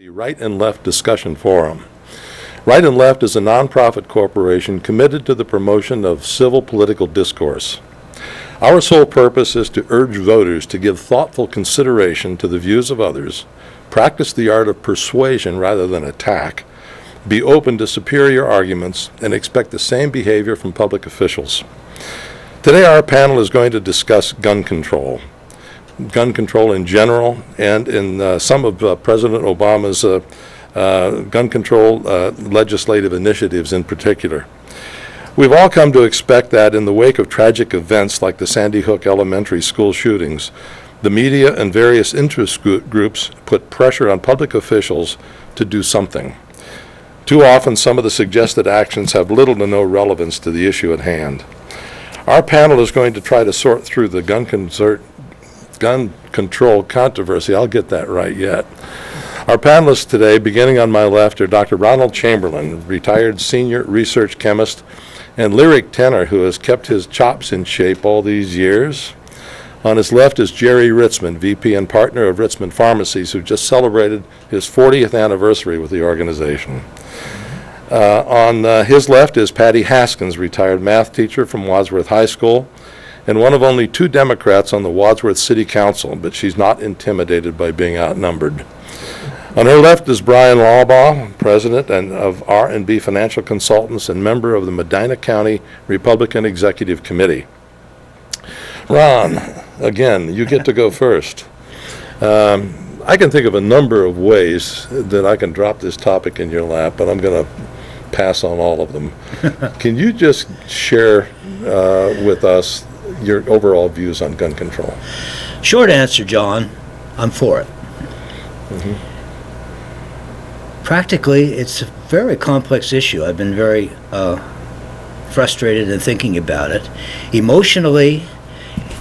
The Right and Left Discussion Forum. Right and Left is a nonprofit corporation committed to the promotion of civil political discourse. Our sole purpose is to urge voters to give thoughtful consideration to the views of others, practice the art of persuasion rather than attack, be open to superior arguments, and expect the same behavior from public officials. Today our panel is going to discuss gun control in general, and in some of President Obama's gun control legislative initiatives in particular. We've all come to expect that in the wake of tragic events like the Sandy Hook Elementary School shootings, the media and various interest groups put pressure on public officials to do something. Too often, some of the suggested actions have little to no relevance to the issue at hand. Our panel is going to try to sort through the gun control controversy. I'll get that right yet. Our panelists today, beginning on my left, are Dr. Ronald Chamberlin, retired senior research chemist and lyric tenor who has kept his chops in shape all these years. On his left is Jerry Ritzman, VP and partner of Ritzman Pharmacies, who just celebrated his 40th anniversary with the organization. On his left is Patty Haskins, retired math teacher from Wadsworth High School, and one of only 2 Democrats on the Wadsworth City Council, but she's not intimidated by being outnumbered. On her left is Bryan Laubaugh, president of R&B Financial Consultants and member of the Medina County Republican Executive Committee. Ron, again, you get to go first. I can think of a number of ways that I can drop this topic in your lap, but I'm going to pass on all of them. Can you just share with us your overall views on gun control? Short answer, John, I'm for it. Mm-hmm. Practically, it's a very complex issue. I've been very frustrated in thinking about it. Emotionally,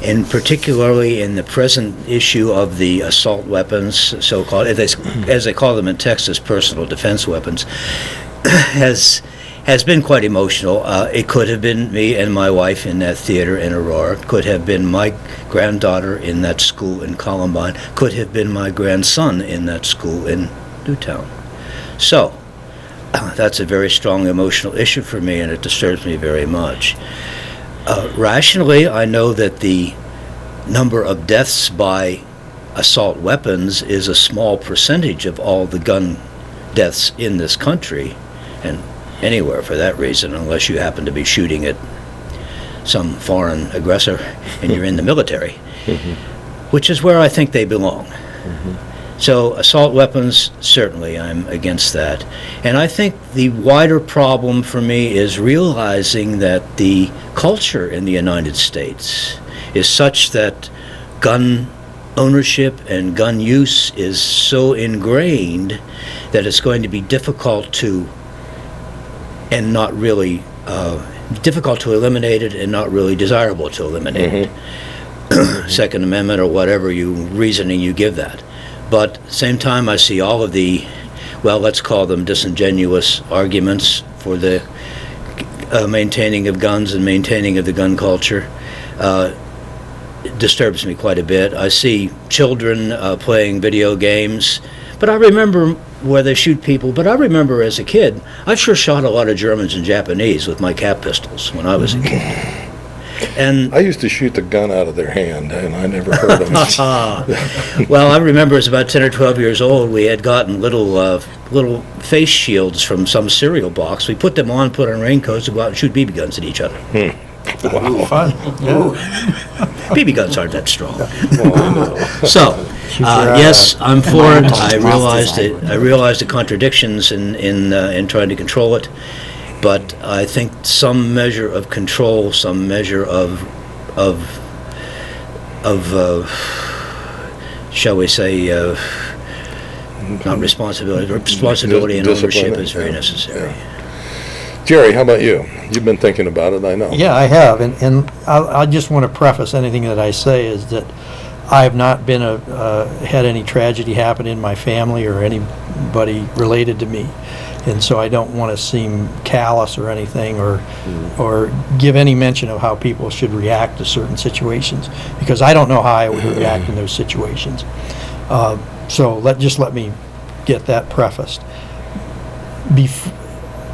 and particularly in the present issue of the assault weapons, so-called, as they call them in Texas, personal defense weapons, has been quite emotional. It could have been me and my wife in that theater in Aurora. Could have been my granddaughter in that school in Columbine. Could have been my grandson in that school in Newtown. So, that's a very strong emotional issue for me, and it disturbs me very much. Rationally, I know that the number of deaths by assault weapons is a small percentage of all the gun deaths in this country, and anywhere for that reason, unless you happen to be shooting at some foreign aggressor and you're in the military, mm-hmm. which is where I think they belong. Mm-hmm. So assault weapons, certainly I'm against that. And I think the wider problem for me is realizing that the culture in the United States is such that gun ownership and gun use is so ingrained that it's going to be difficult to eliminate it and not really desirable to eliminate mm-hmm. it. Second Amendment or whatever reasoning you give that. But at the same time, I see all of the, let's call them disingenuous arguments for the maintaining of guns and maintaining of the gun culture. It disturbs me quite a bit. I see children playing video games, but I remember where they shoot people. But I remember as a kid, I sure shot a lot of Germans and Japanese with my cap pistols when I was a kid. And I used to shoot the gun out of their hand, and I never heard them. Well, I remember as about 10 or 12 years old, we had gotten little face shields from some cereal box. We put them on, put on raincoats, and go out and shoot BB guns at each other. Wow. Fun. Yeah. BB guns aren't that strong. So, yes, I'm for it. I realized the contradictions in trying to control it. But I think some measure of control, some measure of shall we say, not responsibility and ownership is very necessary. Yeah. Jerry, how about you? You've been thinking about it, I know. Yeah, I have, and I just want to preface anything that I say is that I have not been had any tragedy happen in my family or anybody related to me. And so I don't want to seem callous or anything or give any mention of how people should react to certain situations, because I don't know how I would react in those situations. So let me get that prefaced.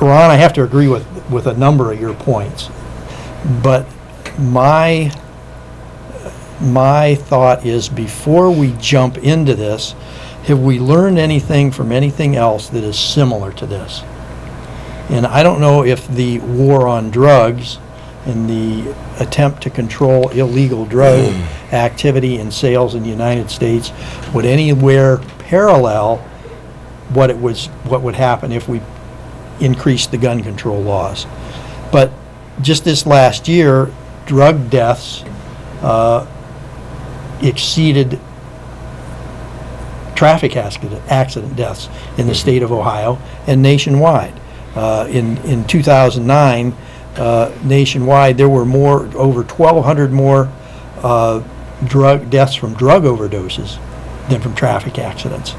Ron, I have to agree with a number of your points, but my thought is, before we jump into this, have we learned anything from anything else that is similar to this? And I don't know if the war on drugs and the attempt to control illegal drug activity and sales in the United States would anywhere parallel what would happen if we increased the gun control laws. But just this last year, drug deaths exceeded traffic accident deaths in the state of Ohio and nationwide. In 2009, nationwide, there were over 1,200 more drug deaths from drug overdoses than from traffic accidents.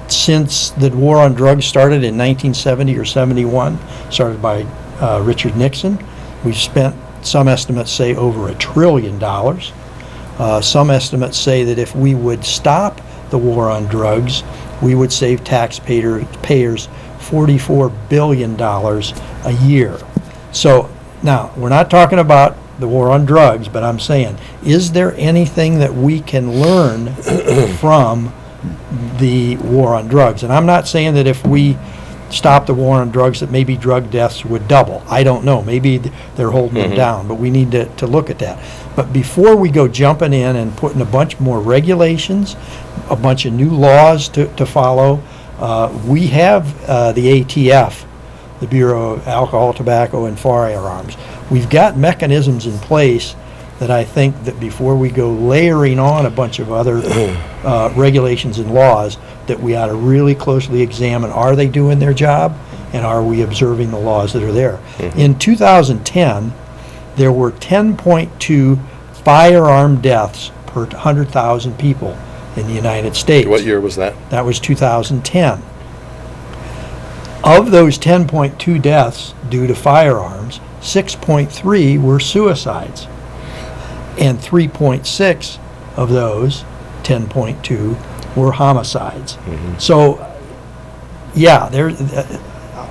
Since the war on drugs started in 1970 or 71, started by Richard Nixon, we've spent, some estimates say, over $1 trillion. Some estimates say that if we would stop the war on drugs, we would save taxpayers $44 billion a year. So now, we're not talking about the war on drugs, but I'm saying, is there anything that we can learn from the war on drugs? And I'm not saying that if we stop the war on drugs that maybe drug deaths would double. I don't know. Maybe they're holding them down, but we need to look at that. But before we go jumping in and putting a bunch more regulations, a bunch of new laws to follow, we have the ATF, the Bureau of Alcohol, Tobacco, and Firearms. We've got mechanisms in place that I think that before we go layering on a bunch of other regulations and laws, that we ought to really closely examine, are they doing their job, and are we observing the laws that are there? In 2010, there were 10.2 firearm deaths per 100,000 people in the United States. What year was that? That was 2010. Of those 10.2 deaths due to firearms, 6.3 were suicides. And 3.6 of those, 10.2, were homicides. So, yeah,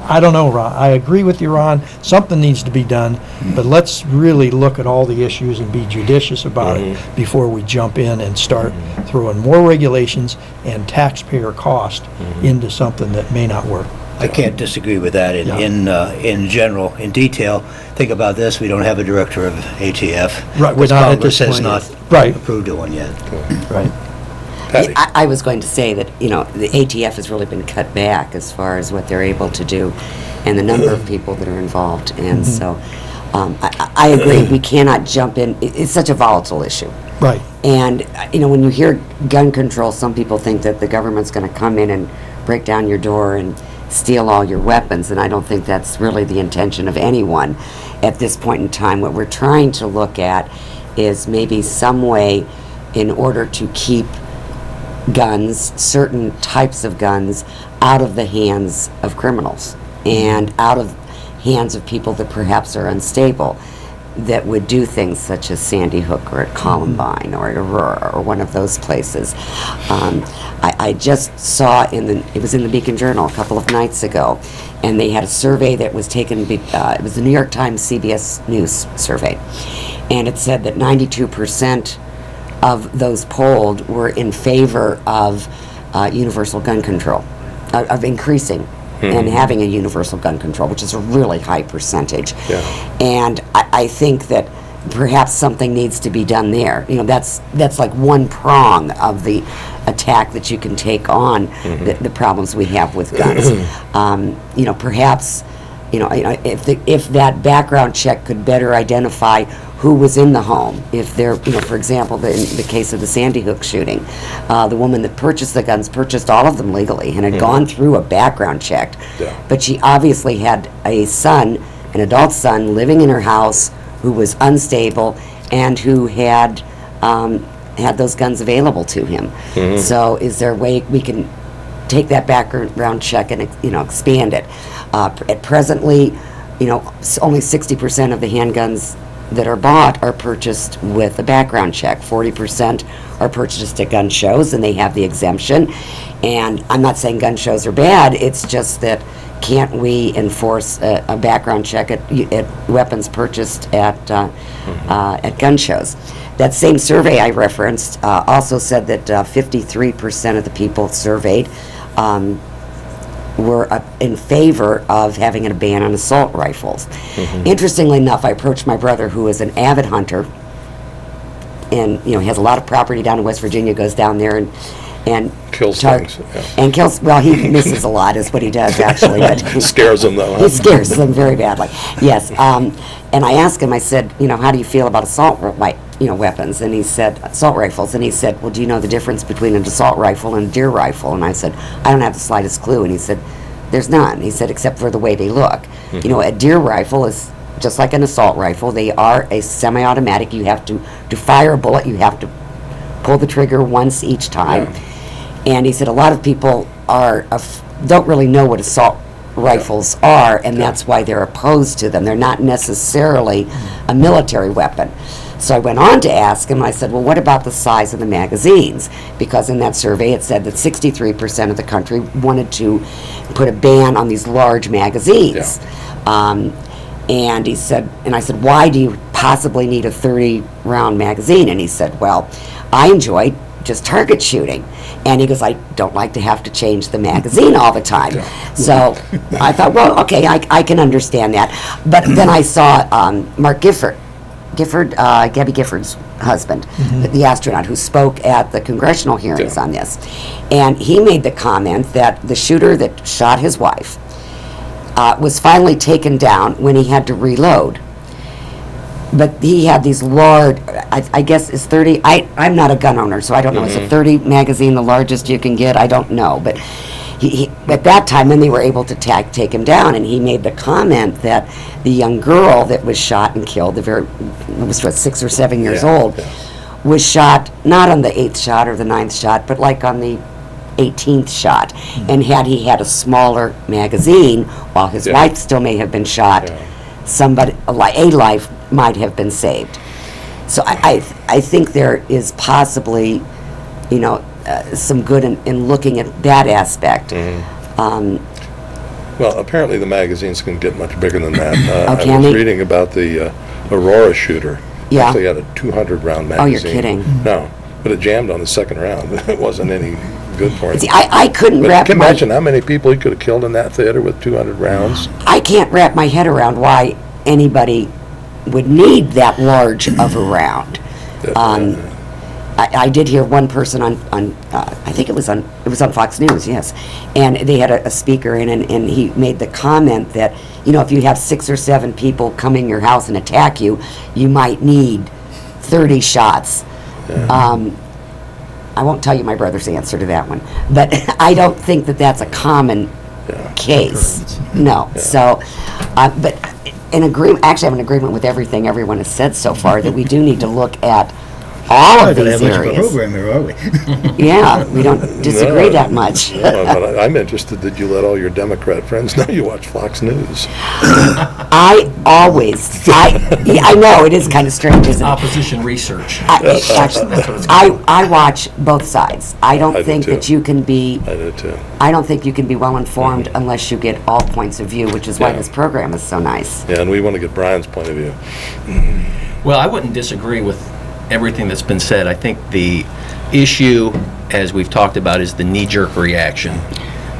I don't know, Ron. I agree with you, Ron. Something needs to be done, but let's really look at all the issues and be judicious about it before we jump in and start throwing more regulations and taxpayer cost into something that may not work. I can't disagree with that in general. In detail, think about this, we don't have a director of ATF. Right, we're not at Congress this has point. not Right. approved of one yet. Right. Patty? I was going to say that, the ATF has really been cut back as far as what they're able to do and the number of people that are involved. And so I agree, we cannot jump in. It's such a volatile issue. Right. And, when you hear gun control, some people think that the government's going to come in and break down your door and steal all your weapons, and I don't think that's really the intention of anyone at this point in time. What we're trying to look at is maybe some way in order to keep guns, certain types of guns, out of the hands of criminals and out of hands of people that perhaps are unstable, that would do things such as Sandy Hook or at Columbine or at Aurora or one of those places. I just saw it was in the Beacon Journal a couple of nights ago, and they had a survey that was taken, it was the New York Times CBS News survey, and it said that 92% of those polled were in favor of universal gun control, of increasing and having a universal gun control, which is a really high percentage. Yeah. And I think that perhaps something needs to be done there. That's like one prong of the attack that you can take on the problems we have with guns. Perhaps, if that background check could better identify who was in the home. If they're, for example, in the case of the Sandy Hook shooting, the woman that purchased the guns purchased all of them legally and had gone through a background check. Yeah. But she obviously had a son, an adult son, living in her house who was unstable and who had those guns available to him. So is there a way we can take that background check and expand it? At presently, only 60% of the handguns that are bought are purchased with a background check. 40% are purchased at gun shows, and they have the exemption. And I'm not saying gun shows are bad, it's just that can't we enforce a background check at weapons purchased at gun shows? That same survey I referenced also said that 53% of the people surveyed were in favor of having a ban on assault rifles. Interestingly enough, I approached my brother, who is an avid hunter, and he has a lot of property down in West Virginia, goes down there and Kills things. Yeah. And kills, well, he misses a lot is what he does, actually. But Scares them, though. he scares them very badly. Yes. And I asked him, I said, how do you feel about assault weapons? And he said, assault rifles. And he said, well, do you know the difference between an assault rifle and a deer rifle? And I said, I don't have the slightest clue. And he said, there's none. He said, except for the way they look. A deer rifle is just like an assault rifle. They are a semi-automatic. You have to fire a bullet. You have to pull the trigger once each time. Yeah. And he said a lot of people don't really know what assault rifles are, and that's why they're opposed to them. They're not necessarily a military weapon. So I went on to ask him, I said, well, what about the size of the magazines? Because in that survey it said that 63% of the country wanted to put a ban on these large magazines. And he said, and I said, why do you possibly need a 30-round magazine? And he said, well, I enjoy just target shooting. And he goes, I don't like to have to change the magazine all the time. So I thought, well, okay, I can understand that. But then I saw Mark Gabby Gifford's husband, the astronaut, who spoke at the congressional hearings on this. And he made the comment that the shooter that shot his wife was finally taken down when he had to reload. But he had these large, I guess it's 30, I'm not a gun owner, so I don't know, is a 30 magazine the largest you can get? I don't know. But he at that time, then they were able to take him down, and he made the comment that the young girl that was shot and killed, was 6 or 7 years old, was shot not on the 8th shot or the 9th shot, but like on the 18th shot. And had he had a smaller magazine, while his wife still may have been shot, a life might have been saved. So I think there is possibly, some good in looking at that aspect. Well, apparently the magazines can get much bigger than that. Can I was they? reading about the Aurora shooter. Yeah. Actually had a 200-round magazine. Oh, you're kidding. No, but it jammed on the second round. It wasn't any good for him. See, I couldn't But wrap can you my... imagine how many people he could have killed in that theater with 200 rounds? I can't wrap my head around why anybody would need that large of a round. I did hear one person on I think it was on Fox News, yes, and they had a speaker in, and he made the comment that, if you have 6 or 7 people come in your house and attack you, you might need 30 shots. I won't tell you my brother's answer to that one, but I don't think that that's a common case. No. So, but actually, I'm in agreement with everything everyone has said so far, that we do need to look at all of these areas. Program here, are we? Yeah, we don't disagree that much. No, but I'm interested that you let all your Democrat friends know you watch Fox News. I know, it is kind of strange, isn't it? Opposition research. I watch both sides. I don't think that you can be... I do too. I don't think you can be well informed unless you get all points of view, which is why this program is so nice. Yeah, and we want to get Brian's point of view. Well, I wouldn't disagree with everything that's been said. I think the issue, as we've talked about, is the knee-jerk reaction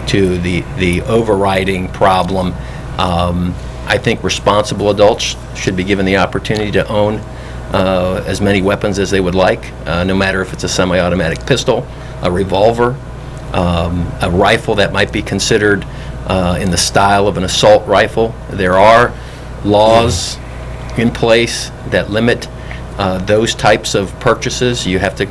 to the overriding problem. I think responsible adults should be given the opportunity to own as many weapons as they would like, no matter if it's a semi-automatic pistol, a revolver, a rifle that might be considered in the style of an assault rifle. There are laws in place that limit those types of purchases. You have to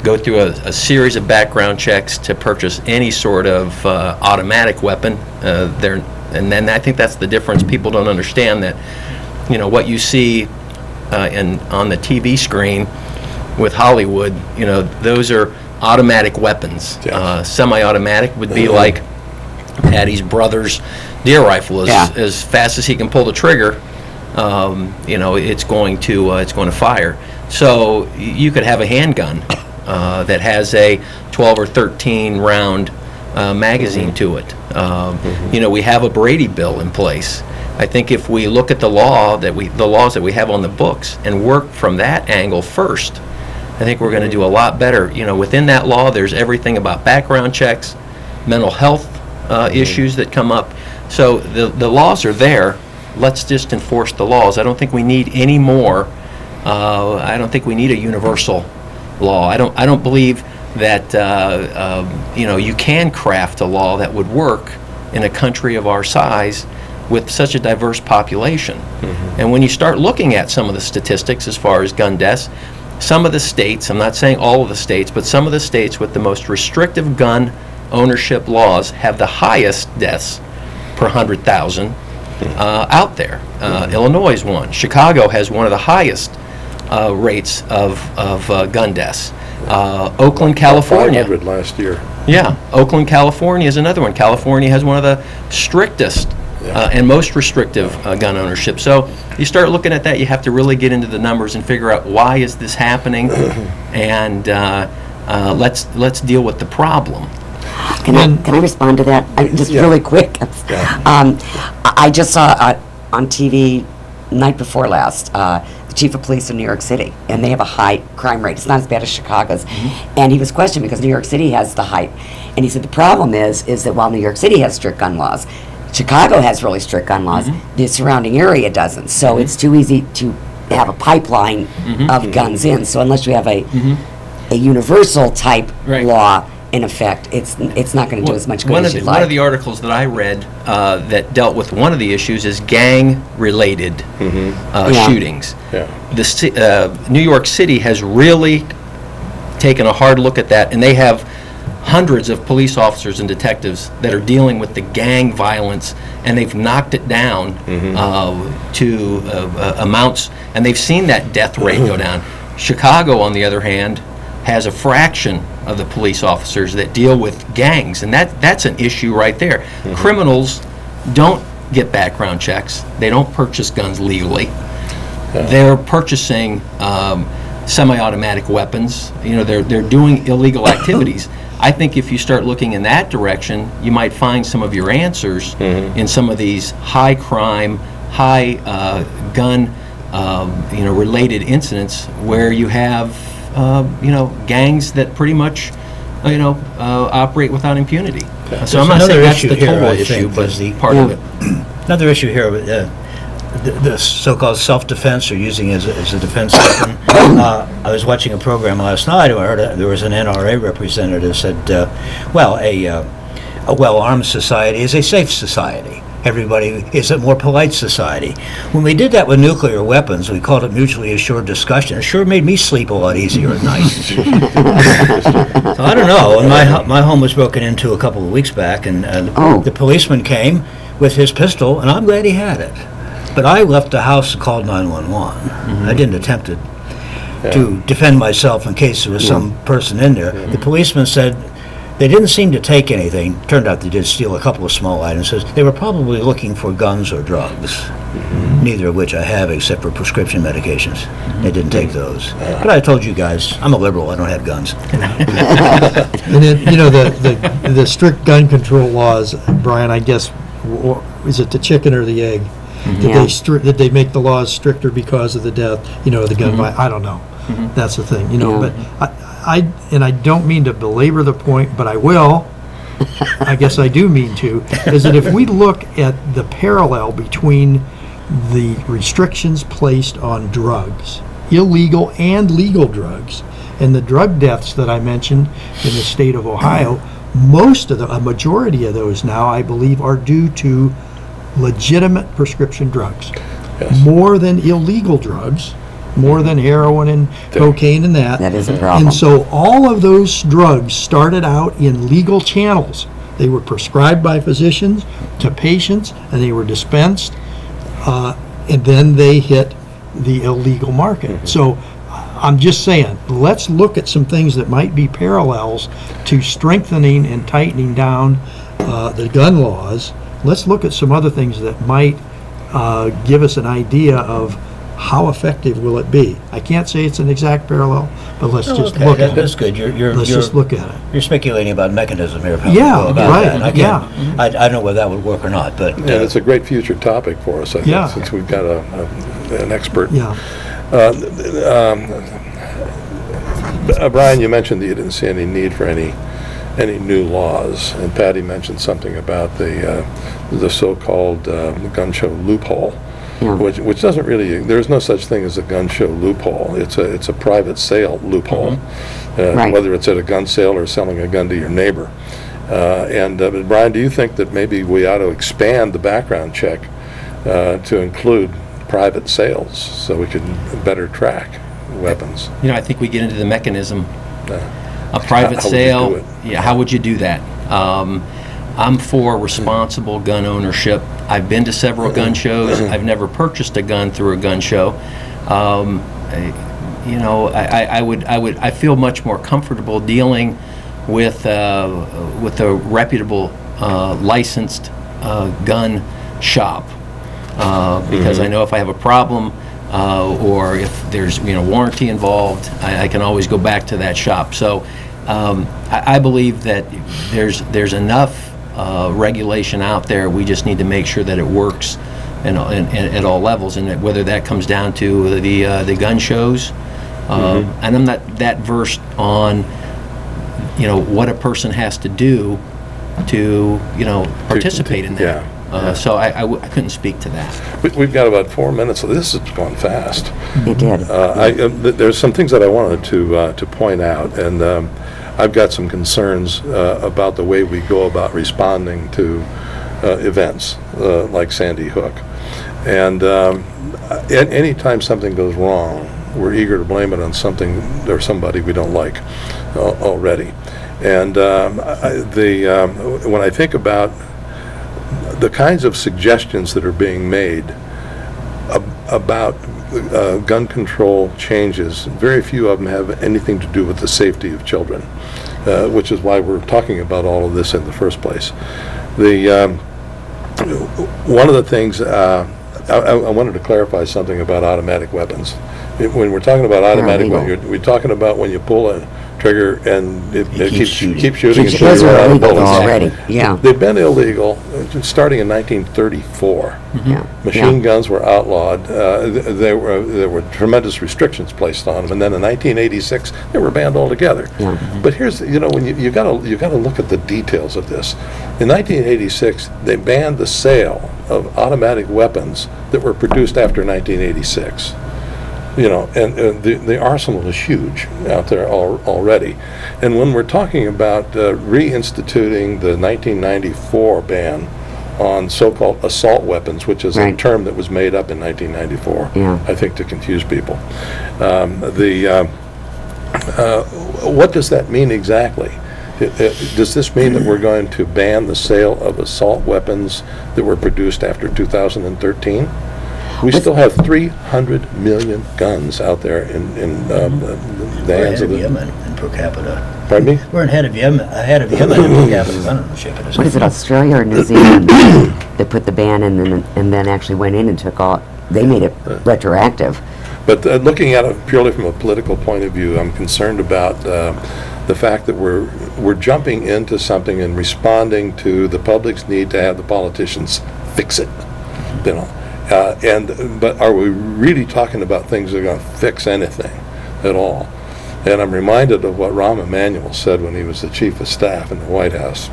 go through a series of background checks to purchase any sort of automatic weapon. And then I think that's the difference. People don't understand that, what you see on the TV screen with Hollywood, those are automatic weapons. Semi-automatic would be like Patty's brother's deer rifle. As fast as he can pull the trigger, it's going to fire. So you could have a handgun that has a 12 or 13 round magazine to it. We have a Brady bill in place. I think if we look at the laws that we have on the books and work from that angle first, I think we're going to do a lot better. Within that law, there's everything about background checks, mental health issues that come up. So the laws are there. Let's just enforce the laws. I don't think we need any more. I don't think we need a universal law. I don't believe that you can craft a law that would work in a country of our size with such a diverse population. And when you start looking at some of the statistics as far as gun deaths, some of the states, I'm not saying all of the states, but some of the states with the most restrictive gun ownership laws have the highest deaths per 100,000 out there. Illinois is one. Chicago has one of the highest rates of gun deaths. Oakland, California. 500 last year. Yeah, Oakland, California is another one. California has one of the strictest and most restrictive gun ownership. So you start looking at that, you have to really get into the numbers and figure out why is this happening, and let's deal with the problem. Can I respond to that? Really quick. I just saw on TV night before last the chief of police in New York City, and they have a high crime rate. It's not as bad as Chicago's. And he was questioned because New York City has the height, and he said the problem is that while New York City has strict gun laws, Chicago has really strict gun laws. The surrounding area doesn't. So it's too easy to have a pipeline of guns in. So unless you have a universal type law in effect, it's not going to do as much good as you'd like. One of the articles that I read that dealt with one of the issues is gang-related shootings. New York City has really taken a hard look at that, and they have hundreds of police officers and detectives that are dealing with the gang violence, and they've knocked it down to amounts, and they've seen that death rate go down. Chicago, on the other hand, has a fraction of the police officers that deal with gangs, and that's an issue right there. Criminals don't get background checks. They don't purchase guns legally. They're purchasing semi-automatic weapons. They're doing illegal activities. I think if you start looking in that direction, you might find some of your answers in some of these high crime, high gun, related incidents where you have, gangs that pretty much, operate without impunity. So I'm not saying that's the total issue, but part of it. Another issue here with the so-called self-defense, or using as a defense weapon. I was watching a program last night where I heard there was an NRA representative said, a well-armed society is a safe society. Everybody is a more polite society. When we did that with nuclear weapons, we called it mutually assured discussion. It sure made me sleep a lot easier at night. So I don't know. And my home was broken into a couple of weeks back, and the policeman came with his pistol, and I'm glad he had it. But I left the house and called 911. I didn't attempt to defend myself in case there was some person in there. The policeman said they didn't seem to take anything. Turned out they did steal a couple of small items. Says they were probably looking for guns or drugs, neither of which I have except for prescription medications. They didn't take those. But I told you guys, I'm a liberal. I don't have guns. And then, the strict gun control laws, Brian, I guess, is it the chicken or the egg? Did they make the laws stricter because of the death, the gun violence? I don't know. That's the thing, but I don't mean to belabor the point, but I will. I guess I do mean to, is that if we look at the parallel between the restrictions placed on drugs, illegal and legal drugs, and the drug deaths that I mentioned in the state of Ohio, a majority of those now, I believe, are due to legitimate prescription drugs, more than illegal drugs, more than heroin and cocaine and that. That is a problem. And so all of those drugs started out in legal channels. They were prescribed by physicians to patients, and they were dispensed, and then they hit the illegal market. So I'm just saying, let's look at some things that might be parallels to strengthening and tightening down the gun laws. Let's look at some other things that might give us an idea of how effective will it be? I can't say it's an exact parallel, but let's just Okay, look at that's it. good. Let's just look at it. You're speculating about mechanism here. How Yeah, to go about right, that. I can't- yeah. I don't know whether that would work or not, but And it's a great future topic for us, I think, Yeah. since we've got an expert. Yeah. Bryan, you mentioned that you didn't see any need for any new laws, and Patty mentioned something about the so-called gun show loophole, Yeah. which doesn't really. There's no such thing as a gun show loophole. It's a private sale loophole, Right. whether it's at a gun sale or selling a gun to your neighbor. But Bryan, do you think that maybe we ought to expand the background check to include private sales so we can better track weapons? I think we get into the mechanism. Uh, A private How would you sale, do it? yeah, how would you do that? I'm for responsible gun ownership. I've been to several gun shows. I've never purchased a gun through a gun show. I feel much more comfortable dealing with a reputable, licensed gun shop because I know if I have a problem or if there's warranty involved, I can always go back to that shop. So I believe that there's enough regulation out there. We just need to make sure that it works at all levels, and that whether that comes down to the gun shows. And I'm not that versed on what a person has to do to participate in that. Yeah. So I couldn't speak to that. We've got about 4 minutes, so this has gone fast. It did. There's some things that I wanted to point out, and I've got some concerns about the way we go about responding to events like Sandy Hook. And anytime something goes wrong, we're eager to blame it on something or somebody we don't like already. And when I think about the kinds of suggestions that are being made about gun control changes, very few of them have anything to do with the safety of children, which is why we're talking about all of this in the first place. One of the things, I wanted to clarify something about automatic weapons. When we're talking about automatic weapons, we're talking about when you pull a trigger and it keeps shooting and Those shooting are out of illegal bullets. already. Yeah. They've been illegal starting in 1934. Yeah. Machine guns were outlawed. There were tremendous restrictions placed on them, and then in 1986 they were banned altogether. Yeah. But here's when you got to look at the details of this. In 1986, they banned the sale of automatic weapons that were produced after 1986. And the arsenal is huge out there already. And when we're talking about reinstituting the 1994 ban on so-called assault weapons, which is a Right. term that was made up in 1994, Yeah. I think to confuse people. What does that mean exactly? Does this mean that we're going to ban the sale of assault weapons that were produced after 2013? We still have 300 million guns out there in the we're hands ahead of of the... Yemen in per capita. Pardon me? We're ahead of Yemen in per capita gun ownership. What is it, Australia or New Zealand? They put the ban in and then actually went in and took all. They made it retroactive. But looking at it purely from a political point of view, I'm concerned about the fact that we're jumping into something and responding to the public's need to have the politicians fix it. But are we really talking about things that are going to fix anything at all? And I'm reminded of what Rahm Emanuel said when he was the chief of staff in the White House.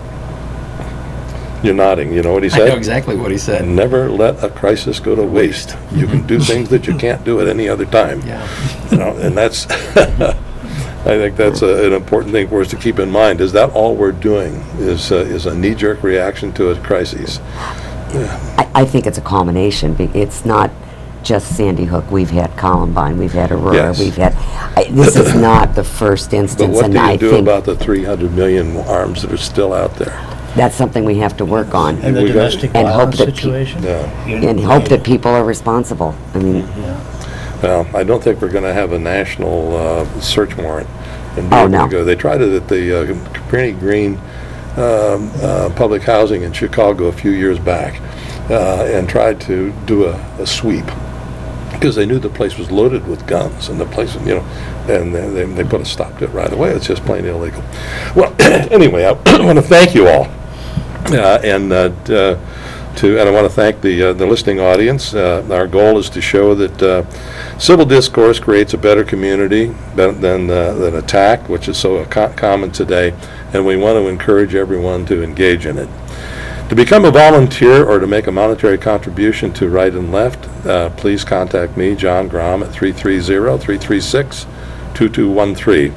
You're nodding. You know what he I said? know exactly what he said. Never let a crisis go to waste. You can do things that you can't do at any other time. Yeah. And that's, I think that's an important thing for us to keep in mind. Is that all we're doing is a knee-jerk reaction to a crisis? I think it's a culmination. It's not just Sandy Hook. We've had Columbine. We've had Aurora. Yes. We've had. This is not the first But instance, what and do I you do think about the 300 million arms that are still out there? that's something we have to work on. And the We got- domestic and hope violence that situation. and hope that people are responsible. I mean, Well, I don't think we're going to have a national search warrant. And be Oh, able to no. go. They tried it at the Caprini Green public housing in Chicago a few years back and tried to do a sweep. because they knew the place was loaded with guns, and the place, and they put a stop to it right away. It's just plain illegal. Well, anyway, I want to thank you all, and I want to thank the listening audience. Our goal is to show that civil discourse creates a better community than attack, which is so common today, and we want to encourage everyone to engage in it. To become a volunteer or to make a monetary contribution to Right and Left, please contact me, John Grom, at 330-336-2213.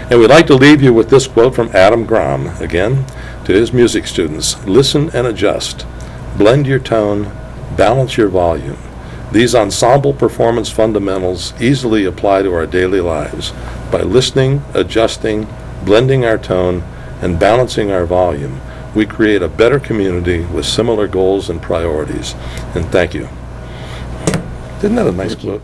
And we'd like to leave you with this quote from Adam Grom, again, to his music students: "Listen and adjust. Blend your tone. Balance your volume. These ensemble performance fundamentals easily apply to our daily lives. By listening, adjusting, blending our tone, and balancing our volume, we create a better community with similar goals and priorities." And thank you. Isn't that a nice quote?